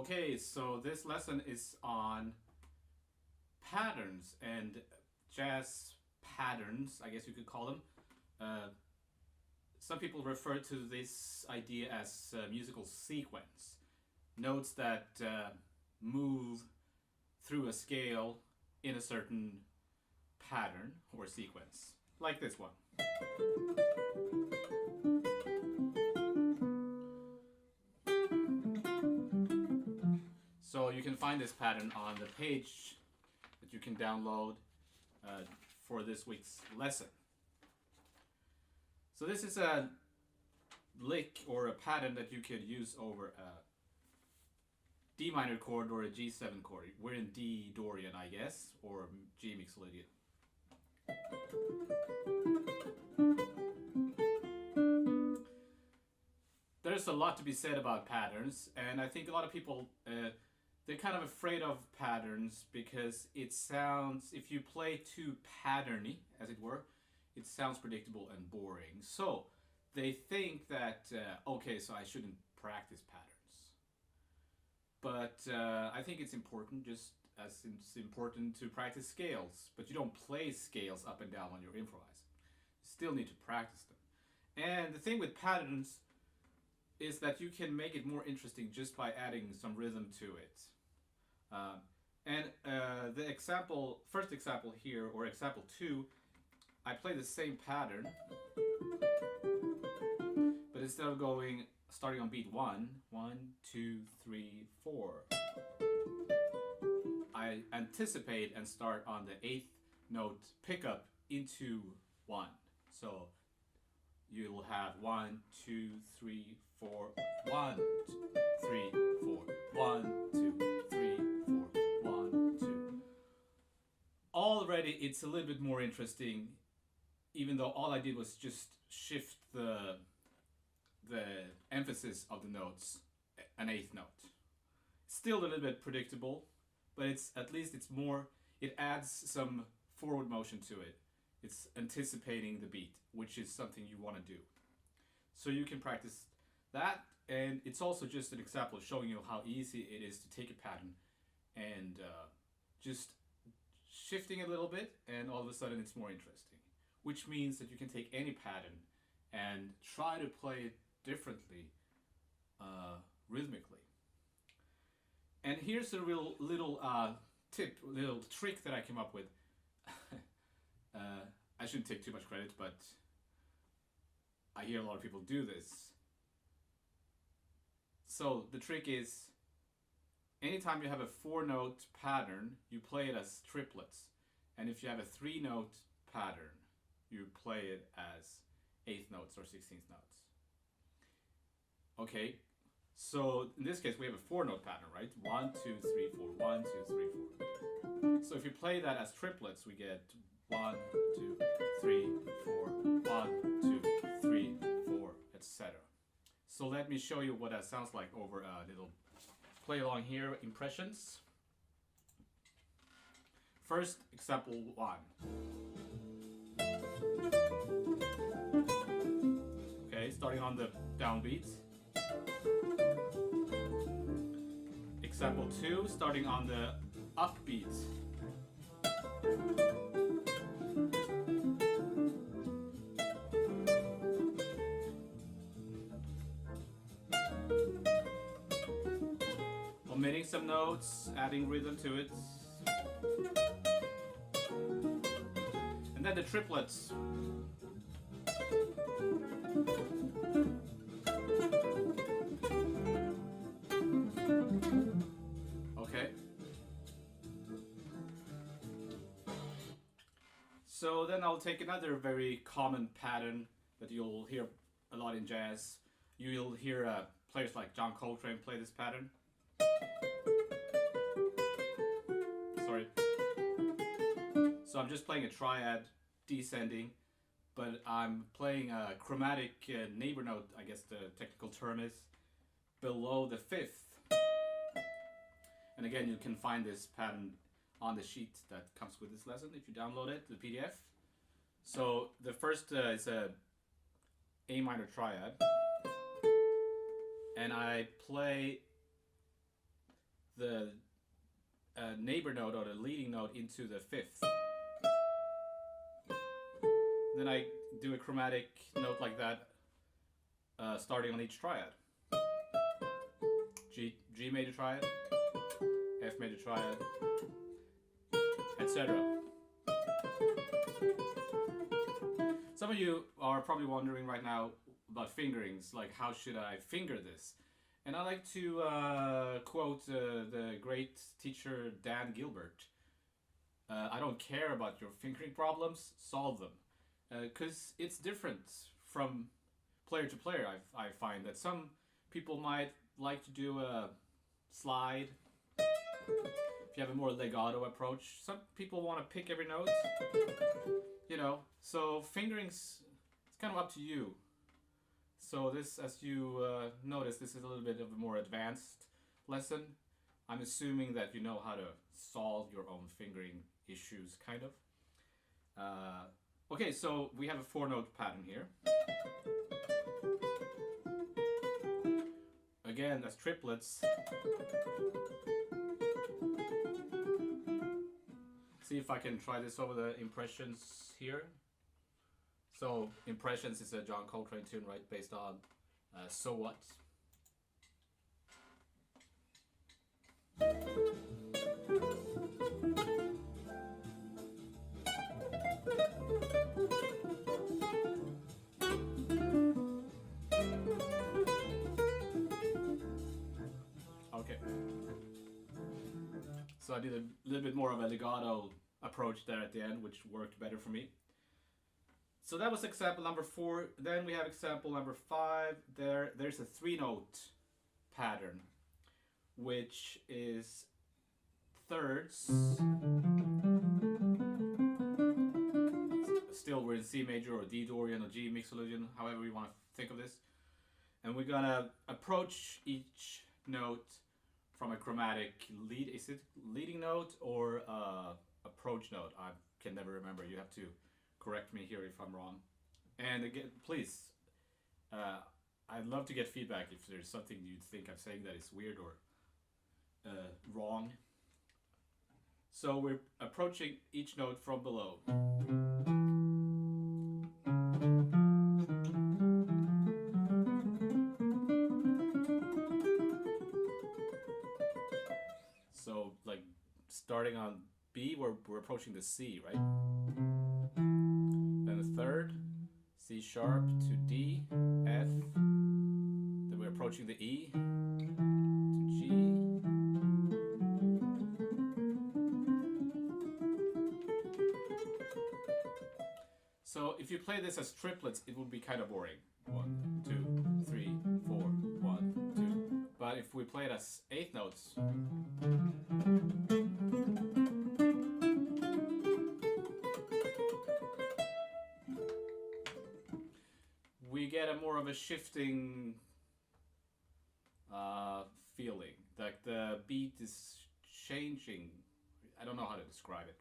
Okay, so this lesson is on patterns and jazz patterns, I guess you could call them. Uh, some people refer to this idea as musical sequence. Notes that move through a scale in a certain pattern or sequence, like this one. So you can find this pattern on the page that you can download for this week's lesson. So this is a lick or a pattern that you could use over a D minor chord or a G7 chord. We're in D Dorian, I guess, or G Mixolydian. There's a lot to be said about patterns, and I think a lot of people they're kind of afraid of patterns because it sounds, if you play too patterny, as it were, it sounds predictable and boring. So they think that okay, so I shouldn't practice patterns. But I think it's important, just as it's important to practice scales. But you don't play scales up and down when you're improvising. You still need to practice them. And the thing with patterns is that you can make it more interesting just by adding some rhythm to it. The first example here, or example 2, I play the same pattern, but instead of starting on beat 1, 1, 2, 3, 4, I anticipate and start on the 8th note pickup into 1. So you'll have 1, 2, 3, 4, 1, 2, 3, 4, 1, 2, 3, 4, 1, 2. Already it's a little bit more interesting, even though all I did was just shift the emphasis of the notes an 8th note. Still a little bit predictable, but at least it adds some forward motion to it. It's anticipating the beat, which is something you want to do. So you can practice that, and it's also just an example showing you how easy it is to take a pattern and just shifting a little bit, and all of a sudden it's more interesting. Which means that you can take any pattern and try to play it differently, rhythmically. And here's a little trick that I came up with. I shouldn't take too much credit, but I hear a lot of people do this. So the trick is, anytime you have a 4-note pattern, you play it as triplets. And if you have a 3-note pattern, you play it as 8th notes or 16th notes. Okay, so in this case we have a 4-note pattern, right? 1, 2, 3, 4, 1, 2, 3, 4. So if you play that as triplets, we get 1, 2, 3, 4, 1, 2, 3, 4, etc. So let me show you what that sounds like over a little play along here, impressions. First, example 1. Okay, starting on the downbeat. Example 2, starting on the upbeat. Omitting some notes, adding rhythm to it. And then the triplets. Okay. So then I'll take another very common pattern that you'll hear a lot in jazz. You'll hear players like John Coltrane play this pattern. Sorry. So I'm just playing a triad descending, but I'm playing a chromatic neighbor note, I guess the technical term is, below the 5th. And again, you can find this pattern on the sheet that comes with this lesson if you download it, the PDF. So the first is a A minor triad, and I play the neighbor note or the leading note into the fifth. Then I do a chromatic note like that, starting on each triad. G major triad, F major triad, etc. Some of you are probably wondering right now about fingerings, like how should I finger this? And I like to quote the great teacher Dan Gilbert. I don't care about your fingering problems, solve them. Because it's different from player to player. I find that some people might like to do a slide. If you have a more legato approach, some people want to pick every note. You know, so fingerings, it's kind of up to you. So this, as you notice, this is a little bit of a more advanced lesson. I'm assuming that you know how to solve your own fingering issues, kind of. Okay, so we have a 4-note pattern here. Again, that's triplets. See if I can try this over the impressions here. So, Impressions is a John Coltrane tune, right? Based on So What? Okay. So I did a little bit more of a legato approach there at the end, which worked better for me. So that was example number 4. Then we have example number 5. There's a 3-note pattern, which is thirds. Still, we're in C major or D Dorian or G mixolydian, however you want to think of this. And we're gonna approach each note from a chromatic lead. Is it leading note or approach note? I can never remember. You have to correct me here if I'm wrong. And again, please, I'd love to get feedback if there's something you think I'm saying that is weird or wrong. So we're approaching each note from below. So like starting on B, we're approaching the C, right? Then the third, C sharp to D, F. Then we're approaching the E to G. So if you play this as triplets, it would be kind of boring. 1, 2, 3, 4, 1, 2. But if we play it as 8 notes, we get a more of a shifting feeling. Like the beat is changing. I don't know how to describe it.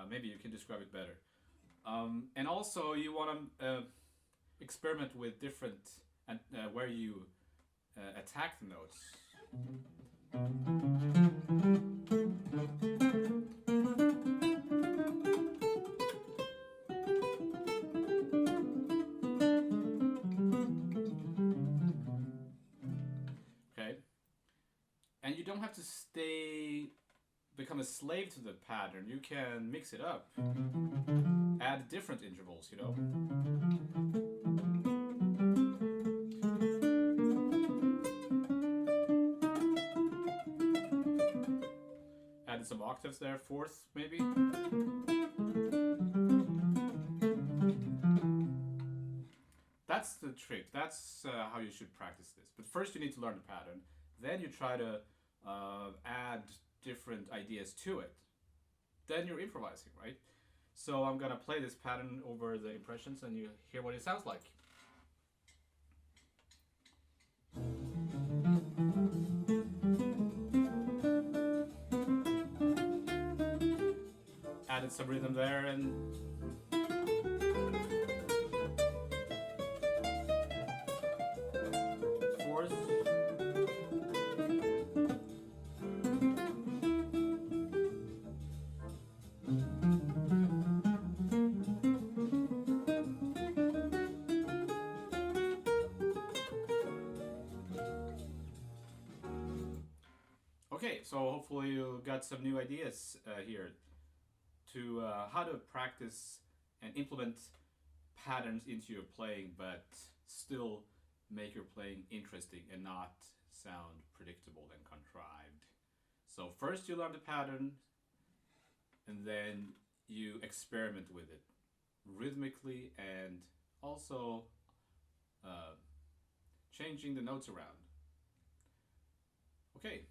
Maybe you can describe it better. And also you want to experiment with different where you attack the notes. Okay, and you don't have to become a slave to the pattern. You can mix it up, add different intervals, you know. Added some octaves there, fourth maybe. That's the trick. That's how you should practice this. But first you need to learn the pattern. Then you try to add different ideas to it. Then you're improvising, right? So I'm gonna play this pattern over the impressions and you hear what it sounds like. Added some rhythm there and fourth. Okay, so hopefully you got some new ideas here to how to practice and implement patterns into your playing, but still make your playing interesting and not sound predictable and contrived. So first you learn the pattern, and then you experiment with it rhythmically and also uh, changing the notes around. Okay,